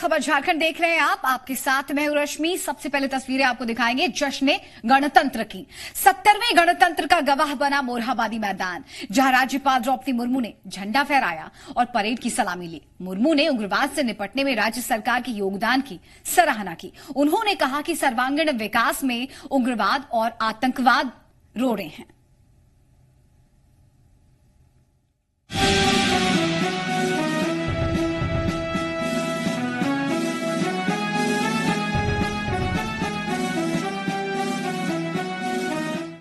खबर झारखंड देख रहे हैं आप, आपके साथ मैं हूं रश्मि। सबसे पहले तस्वीरें आपको दिखाएंगे जश्न गणतंत्र की। 70वें गणतंत्र का गवाह बना मोरहाबादी मैदान, जहां राज्यपाल द्रौपदी मुर्मू ने झंडा फहराया और परेड की सलामी ली। मुर्मू ने उग्रवाद से निपटने में राज्य सरकार के योगदान की सराहना की। उन्होंने कहा कि सर्वांगीण विकास में उग्रवाद और आतंकवाद रोड़े हैं।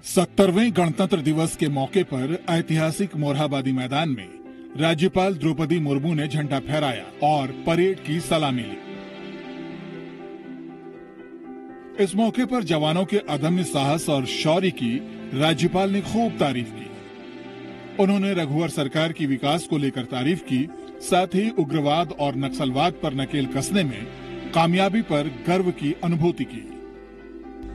सत्तरवें गणतंत्र दिवस के मौके पर ऐतिहासिक मोरहाबादी मैदान में राज्यपाल द्रौपदी मुर्मू ने झंडा फहराया और परेड की सलामी ली। इस मौके पर जवानों के अदम्य साहस और शौर्य की राज्यपाल ने खूब तारीफ की। उन्होंने रघुवर सरकार की विकास को लेकर तारीफ की, साथ ही उग्रवाद और नक्सलवाद पर नकेल कसने में कामयाबी पर गर्व की अनुभूति की।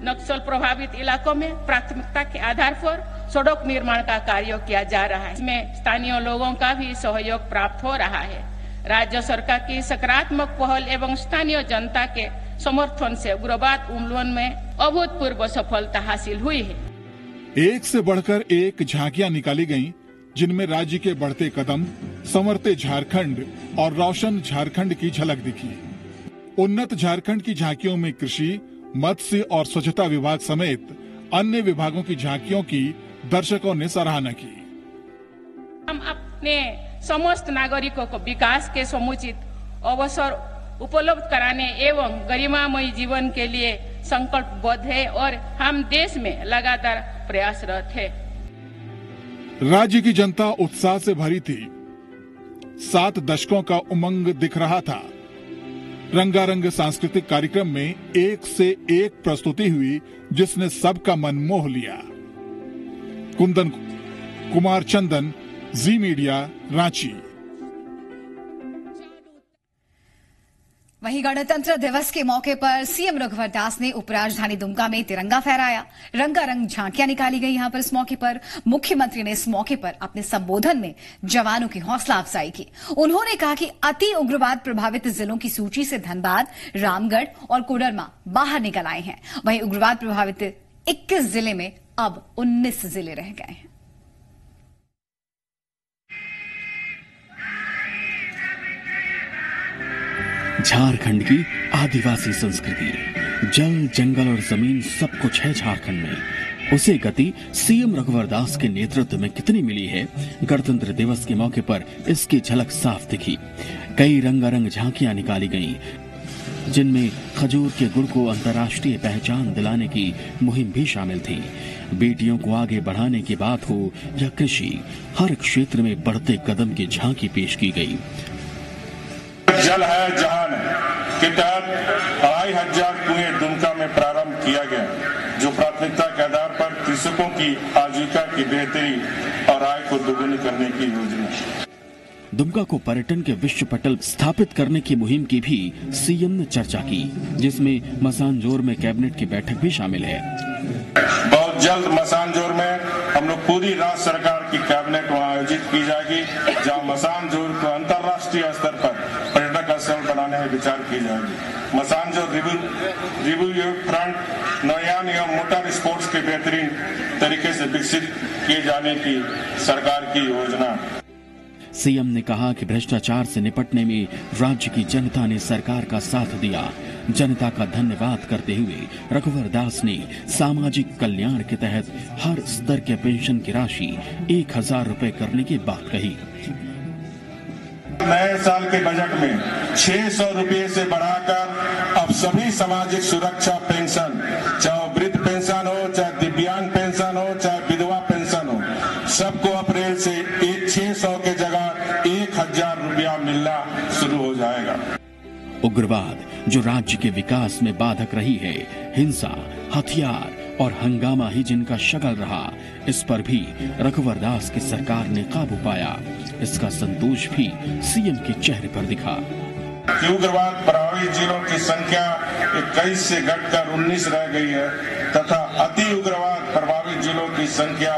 नक्सल प्रभावित इलाकों में प्राथमिकता के आधार पर सड़क निर्माण का कार्य किया जा रहा है। इसमें स्थानीय लोगों का भी सहयोग प्राप्त हो रहा है। राज्य सरकार की सकारात्मक पहल एवं स्थानीय जनता के समर्थन से उग्रवाद उन्मूलन में अभूतपूर्व सफलता हासिल हुई है। एक से बढ़कर एक झांकियां निकाली गईं, जिनमें राज्य के बढ़ते कदम, संवरते झारखंड और रोशन झारखंड की झलक दिखी। उन्नत झारखंड की झांकियों में कृषि, मत्स्य और स्वच्छता विभाग समेत अन्य विभागों की झांकियों की दर्शकों ने सराहना की। हम अपने समस्त नागरिकों को विकास के समुचित अवसर उपलब्ध कराने एवं गरिमामय जीवन के लिए संकल्पबद्ध है और हम देश में लगातार प्रयासरत है। राज्य की जनता उत्साह से भरी थी। 7 दशकों का उमंग दिख रहा था। रंगारंग सांस्कृतिक कार्यक्रम में एक से एक प्रस्तुति हुई, जिसने सबका मन मोह लिया। कुंदन कुमार चंदन, जी मीडिया, रांची। वहीं गणतंत्र दिवस के मौके पर सीएम रघुवर दास ने उपराजधानी दुमका में तिरंगा फहराया। रंगारंग झांकियां निकाली गई। यहां पर इस मौके पर मुख्यमंत्री ने इस मौके पर अपने संबोधन में जवानों की हौसला अफजाई की। उन्होंने कहा कि अति उग्रवाद प्रभावित जिलों की सूची से धनबाद, रामगढ़ और कोडरमा बाहर निकल आए हैं। वहीं उग्रवाद प्रभावित 21 जिले में अब 19 जिले रह गए हैं। झारखंड की आदिवासी संस्कृति, जल, जंगल और जमीन सब कुछ है झारखंड में। उसे गति सीएम रघुवर दास के नेतृत्व में कितनी मिली है, गणतंत्र दिवस के मौके पर इसकी झलक साफ दिखी। कई रंगारंग झांकियां निकाली गईं, जिनमें खजूर के गुड़ को अंतर्राष्ट्रीय पहचान दिलाने की मुहिम भी शामिल थी। बेटियों को आगे बढ़ाने की बात हो या कृषि, हर क्षेत्र में बढ़ते कदम की झांकी पेश की गई। जल है जहान के तहत 2500 कुएं दुमका में प्रारंभ किया गया, जो प्राथमिकता के आधार पर कृषकों की आजीविका की बेहतरी और आय को दोगुनी करने की योजना। दुमका को पर्यटन के विश्व पटल स्थापित करने की मुहिम की भी सीएम ने चर्चा की, जिसमें मसानजोर में कैबिनेट की बैठक भी शामिल है। बहुत जल्द मसानजोर में हम लोग पूरी राज्य सरकार की कैबिनेट वहाँ आयोजित की जाएगी, जहाँ मसानजोर को अंतर्राष्ट्रीय स्तर पर पर्यटक स्थल बनाने में विचार की जाएगी। मसानजोर रिव्यू फ्रंट नौयान एवं मोटर स्पोर्ट्स के बेहतरीन तरीके से विकसित किए जाने की सरकार की योजना। सीएम ने कहा कि भ्रष्टाचार से निपटने में राज्य की जनता ने सरकार का साथ दिया। जनता का धन्यवाद करते हुए रघुवर दास ने सामाजिक कल्याण के तहत हर स्तर के पेंशन की राशि 1000 रुपए करने की बात कही। नए साल के बजट में 600 रुपये से बढ़ाकर अब सभी सामाजिक सुरक्षा पेंशन, चाहे वृद्ध पेंशन हो, चाहे दिव्यांग पेंशन हो, चाहे विधवा पेंशन हो, सबको अप्रैल से 600 के जगह 1000 रुपया मिलना शुरू हो जाएगा। उग्रवाद जो राज्य के विकास में बाधक रही है, हिंसा, हथियार और हंगामा ही जिनका शगल रहा, इस पर भी रघुवर दास की सरकार ने काबू पाया। इसका संतोष भी सीएम के चेहरे पर दिखा। उग्रवाद प्रभावित जिलों की संख्या 21 से घटकर 19 रह गई है तथा अति उग्रवाद प्रभावित जिलों की संख्या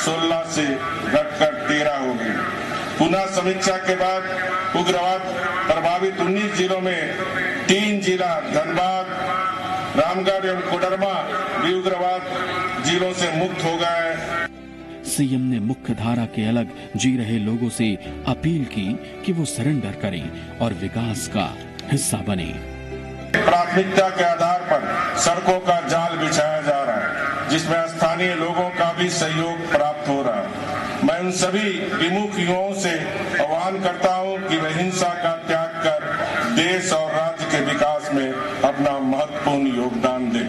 16 से घटकर 13 हो गई। पुनः समीक्षा के बाद उग्रवाद प्रभावित 19 जिलों में 3 जिला धनबाद, रामगढ़ एवं कोडरमा भी उग्रवाद जिलों से मुक्त हो गए। सीएम ने मुख्य धारा के अलग जी रहे लोगों से अपील की कि वो सरेंडर करें और विकास का हिस्सा बने। प्राथमिकता के आधार पर सड़कों का जाल बिछाया जा रहा है, जिसमें स्थानीय लोगों का भी सहयोग प्राप्त हो रहा है। मैं उन सभी विमुख युवाओं से आह्वान करता हूं कि वे हिंसा का त्याग कर देश और राज्य के विकास में अपना महत्वपूर्ण योगदान दें।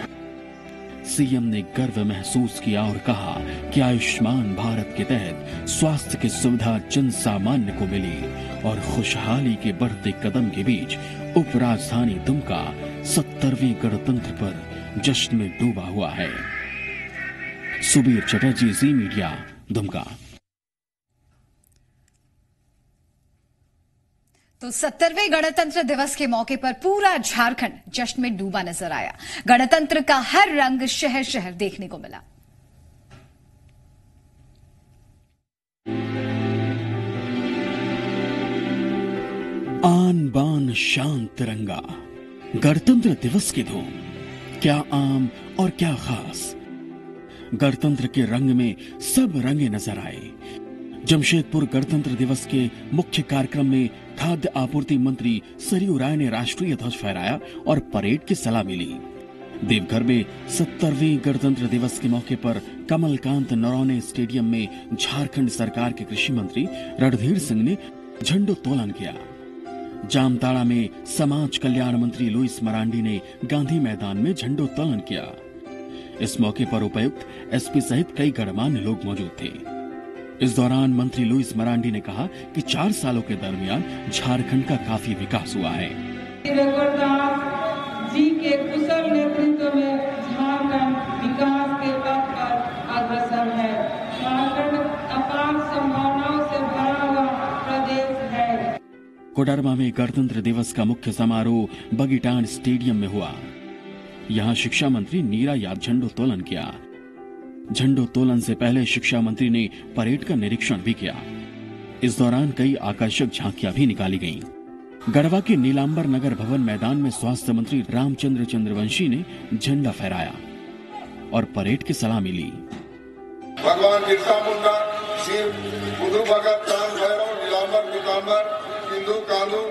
सीएम ने गर्व महसूस किया और कहा कि आयुष्मान भारत के तहत स्वास्थ्य की सुविधा जन सामान्य को मिली और खुशहाली के बढ़ते कदम के बीच उप राजधानी दुमका 70वीं गणतंत्र पर जश्न में डूबा हुआ है। सुबीर चटर्जी, जी मीडिया, दुमका। तो 70वें गणतंत्र दिवस के मौके पर पूरा झारखंड जश्न में डूबा नजर आया। गणतंत्र का हर रंग शहर शहर देखने को मिला। आन बान शान तिरंगा, गणतंत्र दिवस की धूम, क्या आम और क्या खास। गणतंत्र के रंग में सब रंगे नजर आए। जमशेदपुर गणतंत्र दिवस के मुख्य कार्यक्रम में खाद्य आपूर्ति मंत्री सरयू राय ने राष्ट्रीय ध्वज फहराया और परेड की सलामी ली। देवघर में 70वें गणतंत्र दिवस के मौके पर कमलकांत नरौने स्टेडियम में झारखंड सरकार के कृषि मंत्री रणधीर सिंह ने झंडोत्तोलन किया। जामताड़ा में समाज कल्याण मंत्री लुइस मरांडी ने गांधी मैदान में झंडोत्तोलन किया। इस मौके पर उपायुक्त एसपी सहित कई गणमान्य लोग मौजूद थे। इस दौरान मंत्री लुइस मरांडी ने कहा कि 4 सालों के दरमियान झारखंड का काफी विकास हुआ है। जी के कुशल नेतृत्व में झारखंड विकास के पथ पर अग्रसर है। झारखंड अपार संभावनाओं से भरा हुआ प्रदेश है। कोडरमा में गणतंत्र दिवस का मुख्य समारोह बगीटान स्टेडियम में हुआ। यहाँ शिक्षा मंत्री नीरा यादव झंडोत्तोलन किया। झंडोत्तोलन से पहले शिक्षा मंत्री ने परेड का निरीक्षण भी किया। इस दौरान कई आकर्षक झांकियां भी निकाली गईं। गढ़वा के नीलांबर नगर भवन मैदान में स्वास्थ्य मंत्री रामचंद्र चंद्रवंशी ने झंडा फहराया और परेड की सलामी ली। भगवान बिरसा मुंडा, शिव, बुद्धू भगत, राम भैरव, नीलांबर, पीतांबर, सिंधु कानू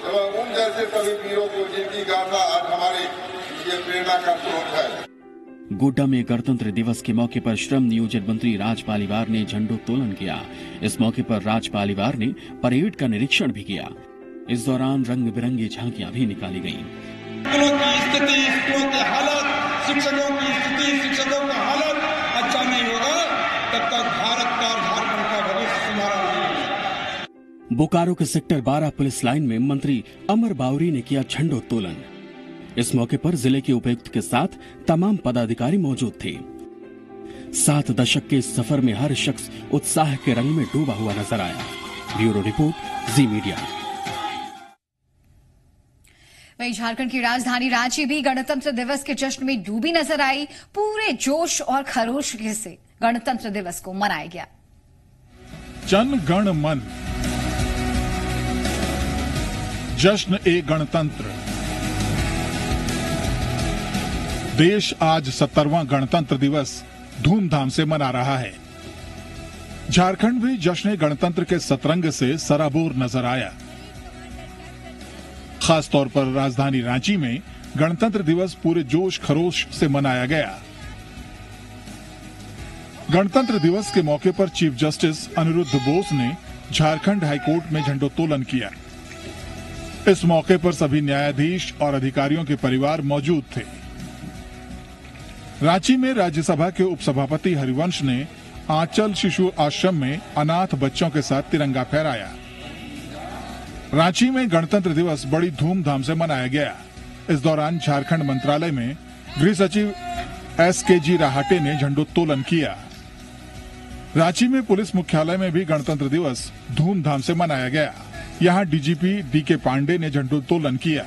एवं उन जैसे सभी वीरों को जिनकी गाथा आज हमारे लिए प्रेरणा का स्रोत है। गोड्डा में गणतंत्र दिवस के मौके पर श्रम नियोजन मंत्री राज पालीवार ने झंडोत्तोलन किया। इस मौके पर राज पालीवार ने परेड का निरीक्षण भी किया। इस दौरान रंग बिरंगी झांकियां भी निकाली गईं। स्कूलों की स्थिति, स्कूलों की हालत, शिक्षकों की स्थिति, शिक्षकों का हालत अच्छा नहीं होगा तब तक भारत का और झारखंड का भविष्य सुनहरा नहीं। बोकारो के सेक्टर 12 पुलिस लाइन में मंत्री अमर बावरी ने किया झंडोत्तोलन। इस मौके पर जिले के उपायुक्त के साथ तमाम पदाधिकारी मौजूद थे। 7 दशक के इस सफर में हर शख्स उत्साह के रंग में डूबा हुआ नजर आया। ब्यूरो रिपोर्ट, जी मीडिया। वहीं झारखंड की राजधानी रांची भी गणतंत्र दिवस के जश्न में डूबी नजर आई। पूरे जोश और खरोश से गणतंत्र दिवस को मनाया गया। जन गण मन, जश्न ए गणतंत्र। देश आज 70वां गणतंत्र दिवस धूमधाम से मना रहा है। झारखंड भी जश्न गणतंत्र के सतरंग से सराबोर नजर आया। खासतौर पर राजधानी रांची में गणतंत्र दिवस पूरे जोश खरोश से मनाया गया। गणतंत्र दिवस के मौके पर चीफ जस्टिस अनिरुद्ध बोस ने झारखंड हाईकोर्ट में झंडोत्तोलन किया। इस मौके पर सभी न्यायाधीश और अधिकारियों के परिवार मौजूद थे। रांची में राज्यसभा के उपसभापति हरिवंश ने आंचल शिशु आश्रम में अनाथ बच्चों के साथ तिरंगा फहराया। रांची में गणतंत्र दिवस बड़ी धूमधाम से मनाया गया। इस दौरान झारखंड मंत्रालय में गृह सचिव SKG राहाटे ने झंडोत्तोलन किया। रांची में पुलिस मुख्यालय में भी गणतंत्र दिवस धूमधाम से मनाया गया। यहां DGP DK पांडे ने झंडोत्तोलन किया।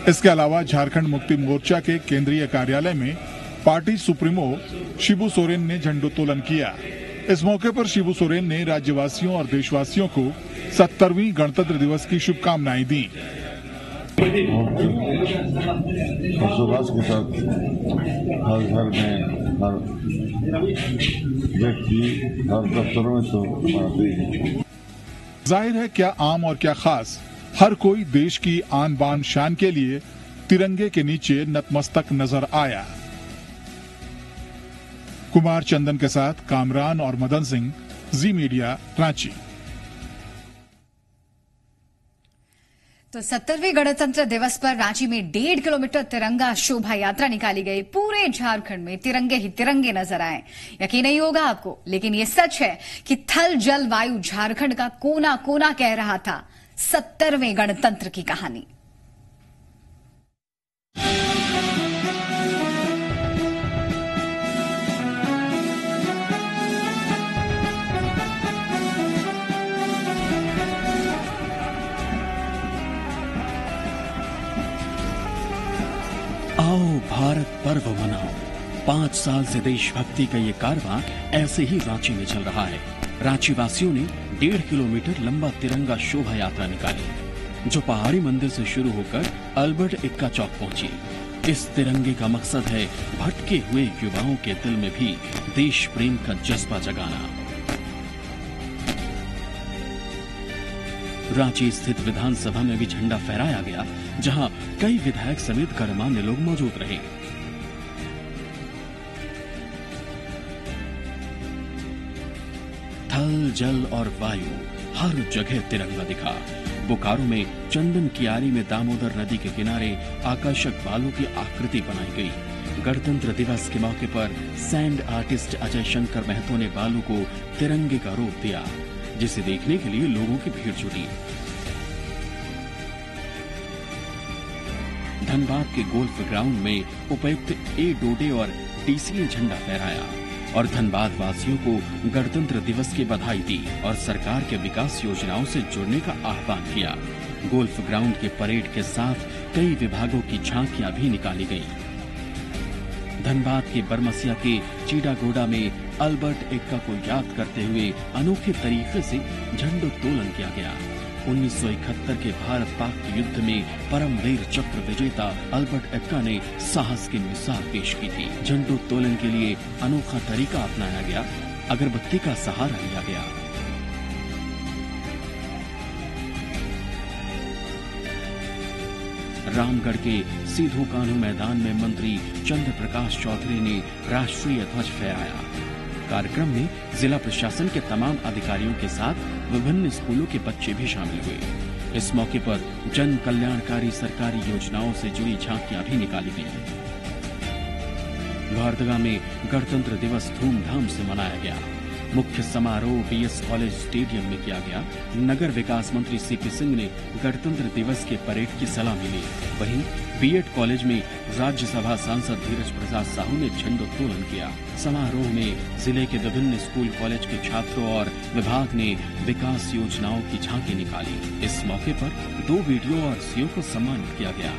इसके अलावा झारखंड मुक्ति मोर्चा के केंद्रीय कार्यालय में पार्टी सुप्रीमो शिबू सोरेन ने झंडोत्तोलन किया। इस मौके पर शिबू सोरेन ने राज्यवासियों और देशवासियों को 70वीं गणतंत्र दिवस की शुभकामनाएं दी। हर्षोल्लास के साथ हर घर में, हर व्यक्ति, हर दफ्तरों में तो मनाते ही हैं। जाहिर है क्या आम और क्या खास, हर कोई देश की आन बान शान के लिए तिरंगे के नीचे नतमस्तक नजर आया। कुमार चंदन के साथ कामरान और मदन सिंह, जी मीडिया, रांची। तो 70वें गणतंत्र दिवस पर रांची में 1.5 किलोमीटर तिरंगा शोभा यात्रा निकाली गई। पूरे झारखंड में तिरंगे ही तिरंगे नजर आए। यकीन नहीं होगा आपको, लेकिन ये सच है कि थल जल वायु झारखंड का कोना कोना कह रहा था 70वें गणतंत्र की कहानी। आओ भारत पर्व मनाओ। 5 साल से देशभक्ति का ये कारवां ऐसे ही रांची में चल रहा है। रांची वासियों ने 1.5 किलोमीटर लंबा तिरंगा शोभा यात्रा निकाली, जो पहाड़ी मंदिर से शुरू होकर अल्बर्ट एक्का चौक पहुंची। इस तिरंगे का मकसद है भटके हुए युवाओं के दिल में भी देश प्रेम का जज्बा जगाना। रांची स्थित विधानसभा में भी झंडा फहराया गया, जहां कई विधायक समेत गणमान्य लोग मौजूद रहे। थल, जल और वायु हर जगह तिरंगा दिखा। बोकारो में चंदन कियारी में दामोदर नदी के किनारे आकर्षक बालों की आकृति बनाई गई। गणतंत्र दिवस के मौके पर सैंड आर्टिस्ट अजय शंकर महतो ने बालों को तिरंगे का रूप दिया, जिसे देखने के लिए लोगों की भीड़ जुटी। धनबाद के गोल्फ ग्राउंड में उपायुक्त ए डोडे और डीसी ने झंडा फहराया और धनबाद वासियों को गणतंत्र दिवस की बधाई दी और सरकार के विकास योजनाओं से जुड़ने का आह्वान किया। गोल्फ ग्राउंड के परेड के साथ कई विभागों की झांकियां भी निकाली गईं। धनबाद के बरमसिया के चीडागोडा में अल्बर्ट एक्का को याद करते हुए अनोखे तरीके से झंडोत्तोलन किया गया। 1971 के भारत पाक युद्ध में परमवीर चक्र विजेता अल्बर्ट एक्का ने साहस की मिसाल पेश की थी। झंडोत्तोलन के लिए अनोखा तरीका अपनाया गया, अगरबत्ती का सहारा लिया गया। रामगढ़ के सीधू कान्हू मैदान में मंत्री चंद्र प्रकाश चौधरी ने राष्ट्रीय ध्वज फहराया। कार्यक्रम में जिला प्रशासन के तमाम अधिकारियों के साथ विभिन्न स्कूलों के बच्चे भी शामिल हुए। इस मौके पर जन कल्याणकारी सरकारी योजनाओं से जुड़ी झांकियां भी निकाली गईं। लोहरदगा में गणतंत्र दिवस धूमधाम से मनाया गया। मुख्य समारोह बीएस कॉलेज स्टेडियम में किया गया। नगर विकास मंत्री सीपी सिंह ने गणतंत्र दिवस के परेड की सलामी ली। वहीं बीएड कॉलेज में राज्यसभा सांसद धीरज प्रसाद साहू ने झंडोत्तोलन किया। समारोह में जिले के विभिन्न स्कूल कॉलेज के छात्रों और विभाग ने विकास योजनाओं की झांकी निकाली। इस मौके पर 2 वीडियो और सीओ को सम्मानित किया गया।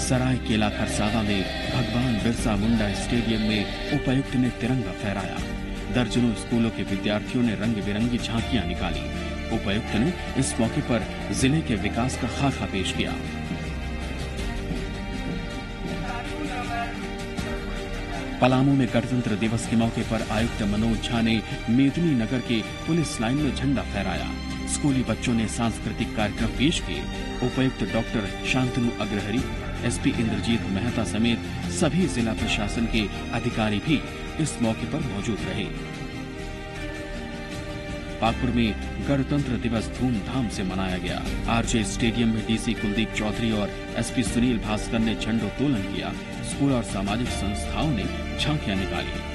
सरायकेला खरसावा में भगवान बिरसा मुंडा स्टेडियम में उपायुक्त ने तिरंगा फहराया। दर्जनों स्कूलों के विद्यार्थियों ने रंग बिरंगी झांकियां निकाली। उपायुक्त ने इस मौके पर जिले के विकास का खाका पेश किया। पलामू में गणतंत्र दिवस के मौके पर आयुक्त मनोज झा ने मेदिनी नगर के पुलिस लाइन में झंडा फहराया। स्कूली बच्चों ने सांस्कृतिक कार्यक्रम पेश किए। उपायुक्त डॉक्टर शांतनु अग्रहरी, एसपी इंद्रजीत मेहता समेत सभी जिला प्रशासन के अधिकारी भी इस मौके पर मौजूद रहे। पाकुड़ में गणतंत्र दिवस धूमधाम से मनाया गया। आरजे स्टेडियम में डीसी कुलदीप चौधरी और एसपी सुनील भास्कर ने झंडोत्तोलन किया। स्कूल और सामाजिक संस्थाओं ने झांकियां निकाली।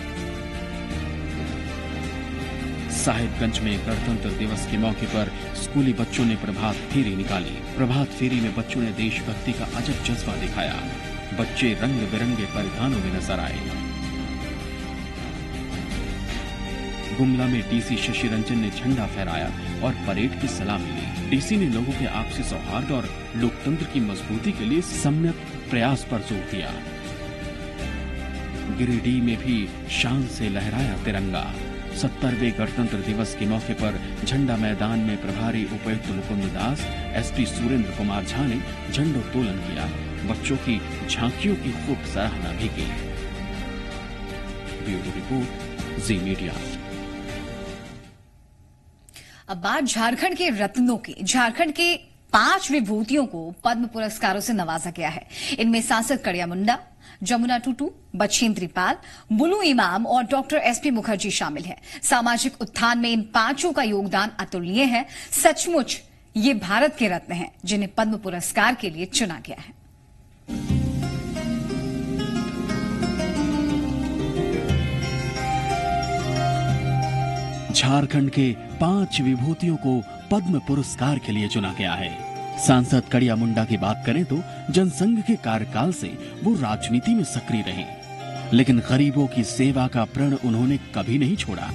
साहिबगंज में गणतंत्र दिवस के मौके पर स्कूली बच्चों ने प्रभात फेरी निकाली। प्रभात फेरी में बच्चों ने देशभक्ति का अजब जज्बा दिखाया। बच्चे रंग बिरंगे परिधानों में नजर आए। गुमला में डीसी शशि रंजन ने झंडा फहराया और परेड की सलामी ली। डीसी ने लोगों के आपसी सौहार्द और लोकतंत्र की मजबूती के लिए सम्यक प्रयास पर जोर दिया। गिरिडीह में भी शान से लहराया तिरंगा। 70वें गणतंत्र दिवस के मौके पर झंडा मैदान में प्रभारी उपायुक्त मुकुंद दास, एसपी सुरेंद्र कुमार झा ने झंडोत्तोलन किया। बच्चों की झांकियों की खूब सराहना भी की। ब्यूरो रिपोर्ट, जी मीडिया। अब बात झारखंड के रत्नों की। झारखंड के 5 विभूतियों को पद्म पुरस्कारों से नवाजा गया है। इनमें सांसद कड़िया मुंडा, जमुना टूटू, बछेंद्री पाल, बुलू इमाम और डॉक्टर एसपी मुखर्जी शामिल हैं। सामाजिक उत्थान में इन 5 का योगदान अतुलनीय है। सचमुच ये भारत के रत्न हैं जिन्हें पद्म पुरस्कार के लिए चुना गया है। झारखंड के 5 विभूतियों को पद्म पुरस्कार के लिए चुना गया है। सांसद कड़िया मुंडा की बात करें तो जनसंघ के कार्यकाल से वो राजनीति में सक्रिय रहे, लेकिन गरीबों की सेवा का प्रण उन्होंने कभी नहीं छोड़ा।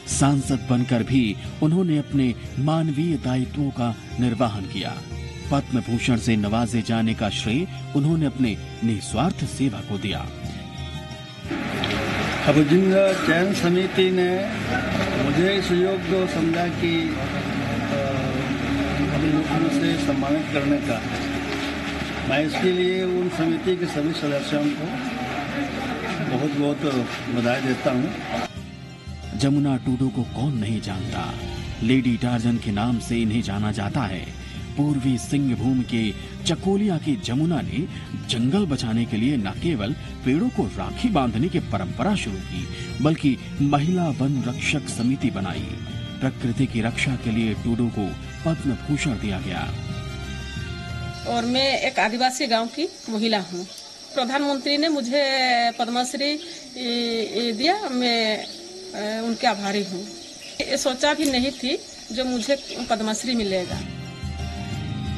सांसद बनकर भी उन्होंने अपने मानवीय दायित्वों का निर्वहन किया। पद्म भूषण से नवाजे जाने का श्रेय उन्होंने अपने निस्वार्थ सेवा को दिया। अब जिन चयन समिति ने मुझे इस योग्य समझा कि अपने से सम्मानित करने का, मैं इसके लिए उन समिति के सभी सदस्यों को बहुत बहुत बधाई देता हूं। जमुना टूडू को कौन नहीं जानता, लेडी टार्जन के नाम से इन्हें जाना जाता है। पूर्वी सिंहभूम के चकोलिया की जमुना ने जंगल बचाने के लिए न केवल पेड़ों को राखी बांधने की परंपरा शुरू की, बल्कि महिला वन रक्षक समिति बनाई। प्रकृति की रक्षा के लिए टूडू को पद्म भूषण दिया गया। और मैं एक आदिवासी गांव की महिला हूं। प्रधानमंत्री ने मुझे पद्मश्री दिया, मैं उनके आभारी हूं। ये सोचा भी नहीं थी जो मुझे पद्मश्री मिलेगा।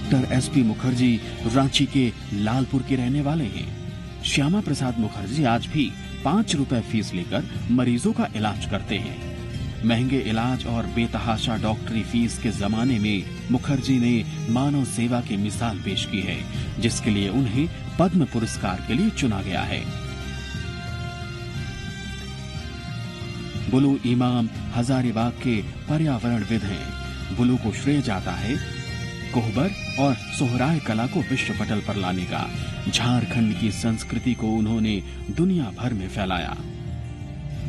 डॉक्टर एसपी मुखर्जी रांची के लालपुर के रहने वाले हैं। श्यामा प्रसाद मुखर्जी आज भी 5 रुपए फीस लेकर मरीजों का इलाज करते हैं। महंगे इलाज और बेतहाशा डॉक्टरी फीस के जमाने में मुखर्जी ने मानव सेवा की मिसाल पेश की है, जिसके लिए उन्हें पद्म पुरस्कार के लिए चुना गया है। बुलू इमाम हजारीबाग के पर्यावरणविद हैं। बुलू को श्रेय जाता है कोहबर और सोहराय कला को विश्व पटल पर लाने का। झारखंड की संस्कृति को उन्होंने दुनिया भर में फैलाया।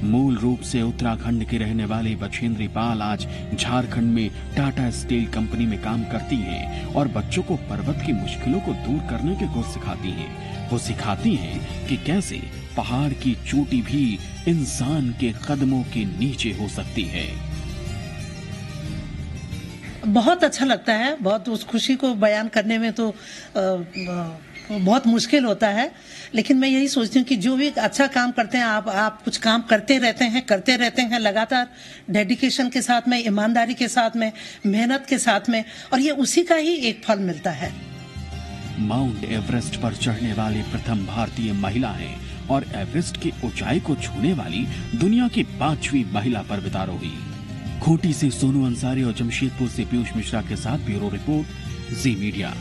मूल रूप से उत्तराखंड के रहने वाली बछेंद्री पाल आज झारखंड में टाटा स्टील कंपनी में काम करती हैं और बच्चों को पर्वत की मुश्किलों को दूर करने के गुर सिखाती हैं। वो सिखाती हैं कि कैसे पहाड़ की चोटी भी इंसान के कदमों के नीचे हो सकती है। बहुत अच्छा लगता है। बहुत उस खुशी को बयान करने में तो बहुत मुश्किल होता है, लेकिन मैं यही सोचती हूँ कि जो भी अच्छा काम करते हैं, आप कुछ काम करते रहते हैं लगातार डेडिकेशन के साथ में, ईमानदारी के साथ में, मेहनत के साथ में, और ये उसी का ही एक फल मिलता है। माउंट एवरेस्ट पर चढ़ने वाली प्रथम भारतीय महिला हैं और एवरेस्ट की ऊंचाई को छूने वाली दुनिया की 5वीं महिला पर्वतारोही। खूंटी से सोनू अंसारी और जमशेदपुर से पीयूष मिश्रा के साथ ब्यूरो रिपोर्ट, जी मीडिया।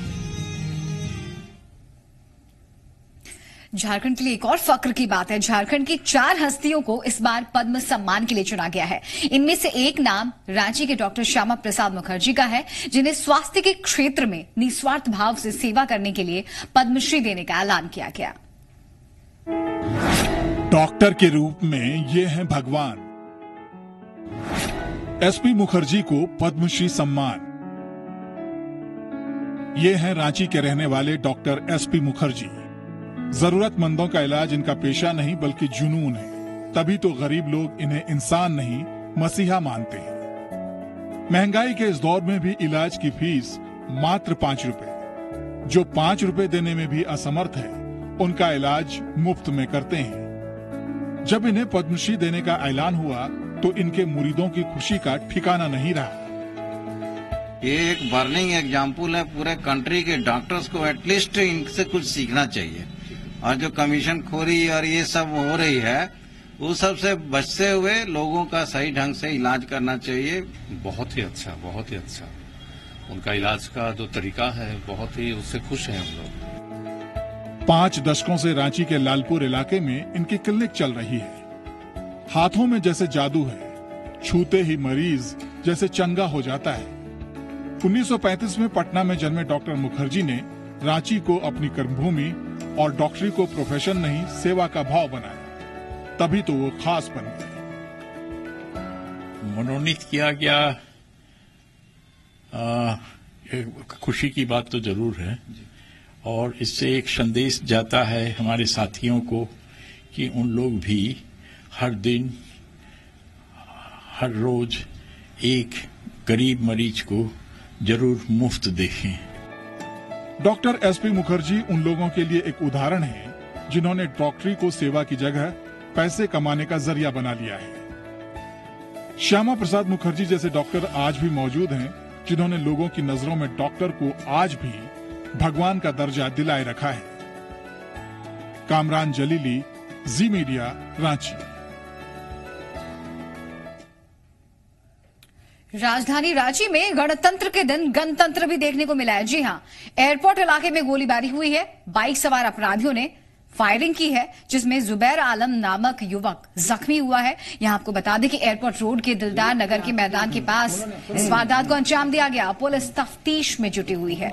झारखंड के लिए एक और फक्र की बात है। झारखंड की 4 हस्तियों को इस बार पद्म सम्मान के लिए चुना गया है। इनमें से एक नाम रांची के डॉक्टर श्यामा प्रसाद मुखर्जी का है, जिन्हें स्वास्थ्य के क्षेत्र में निस्वार्थ भाव से सेवा करने के लिए पद्मश्री देने का ऐलान किया गया। डॉक्टर के रूप में ये हैं भगवान। एसपी मुखर्जी को पद्मश्री सम्मान। ये हैं रांची के रहने वाले डॉक्टर एसपी मुखर्जी। जरूरतमंदों का इलाज इनका पेशा नहीं बल्कि जुनून है, तभी तो गरीब लोग इन्हें इंसान नहीं मसीहा मानते हैं। महंगाई के इस दौर में भी इलाज की फीस मात्र 5 रुपए। जो 5 रुपए देने में भी असमर्थ है, उनका इलाज मुफ्त में करते हैं। जब इन्हें पद्मश्री देने का ऐलान हुआ तो इनके मुरीदों की खुशी का ठिकाना नहीं रहा। ये एक बर्निंग एग्जाम्पल है पूरे कंट्री के डॉक्टर्स को। एटलीस्ट इनसे कुछ सीखना चाहिए, और जो कमीशन खोरी और ये सब हो रही है, वो सब से बचते हुए लोगों का सही ढंग से इलाज करना चाहिए। बहुत ही अच्छा, बहुत ही अच्छा उनका इलाज का जो तरीका है, बहुत ही उससे खुश हैं हम लोग। 5 दशकों से रांची के लालपुर इलाके में इनकी क्लिनिक चल रही है। हाथों में जैसे जादू है, छूते ही मरीज जैसे चंगा हो जाता है। 1935 में पटना में जन्मे डॉक्टर मुखर्जी ने रांची को अपनी कर्मभूमि और डॉक्टरी को प्रोफेशन नहीं सेवा का भाव बनाया, तभी तो वो खास बन गए। मनोनीत किया गया, खुशी की बात तो जरूर है और इससे एक संदेश जाता है हमारे साथियों को कि उन लोग भी हर दिन हर रोज एक गरीब मरीज को जरूर मुफ्त देखें। डॉक्टर एसपी मुखर्जी उन लोगों के लिए एक उदाहरण है जिन्होंने डॉक्टरी को सेवा की जगह पैसे कमाने का जरिया बना लिया है। श्यामा प्रसाद मुखर्जी जैसे डॉक्टर आज भी मौजूद हैं जिन्होंने लोगों की नजरों में डॉक्टर को आज भी भगवान का दर्जा दिलाए रखा है। कामरान जलीली, जी मीडिया, रांची। राजधानी रांची में गणतंत्र के दिन गणतंत्र भी देखने को मिला है। जी हां, एयरपोर्ट इलाके में गोलीबारी हुई है। बाइक सवार अपराधियों ने फायरिंग की है जिसमें जुबैर आलम नामक युवक जख्मी हुआ है। यहां आपको बता दें कि एयरपोर्ट रोड के दिलदार नगर के मैदान के पास इस वारदात को अंजाम दिया गया। पुलिस तफ्तीश में जुटी हुई है।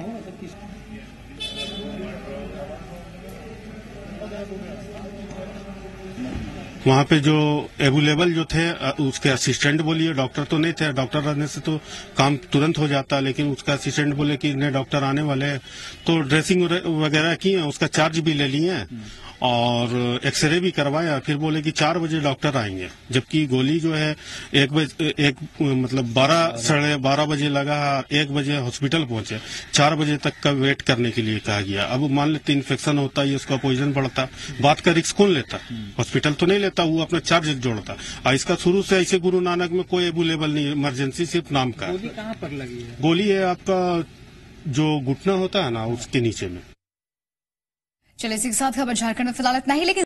वहाँ पे जो अवेलेबल जो थे उसके असिस्टेंट बोलिए, डॉक्टर तो नहीं थे, डॉक्टर रहने से तो काम तुरंत हो जाता, लेकिन उसका असिस्टेंट बोले कि इन्हें डॉक्टर आने वाले हैं, तो ड्रेसिंग वगैरह की है, उसका चार्ज भी ले लिए हैं और एक्सरे भी करवाया। फिर बोले कि 4 बजे डॉक्टर आएंगे, जबकि गोली जो है 12 साढ़े 12 बजे लगा, 1 बजे हॉस्पिटल पहुंचे, 4 बजे तक का वेट करने के लिए कहा गया। अब मान लेते इन्फेक्शन होता है, उसका पॉइजन बढ़ता, बात का रिस्क कौन लेता? हॉस्पिटल तो नहीं लेता, वो अपना चार्ज जोड़ता। और इसका शुरू से ऐसे गुरु नानक में कोई अवेलेबल नहीं, इमरजेंसी सिर्फ नाम का। गोली कहाँ पर लगी है? गोली है आपका जो घुटना होता है ना, उसके नीचे में। चलिए इसी के साथ खबर झारखंड में फिलहाल इतना ही, लेकिन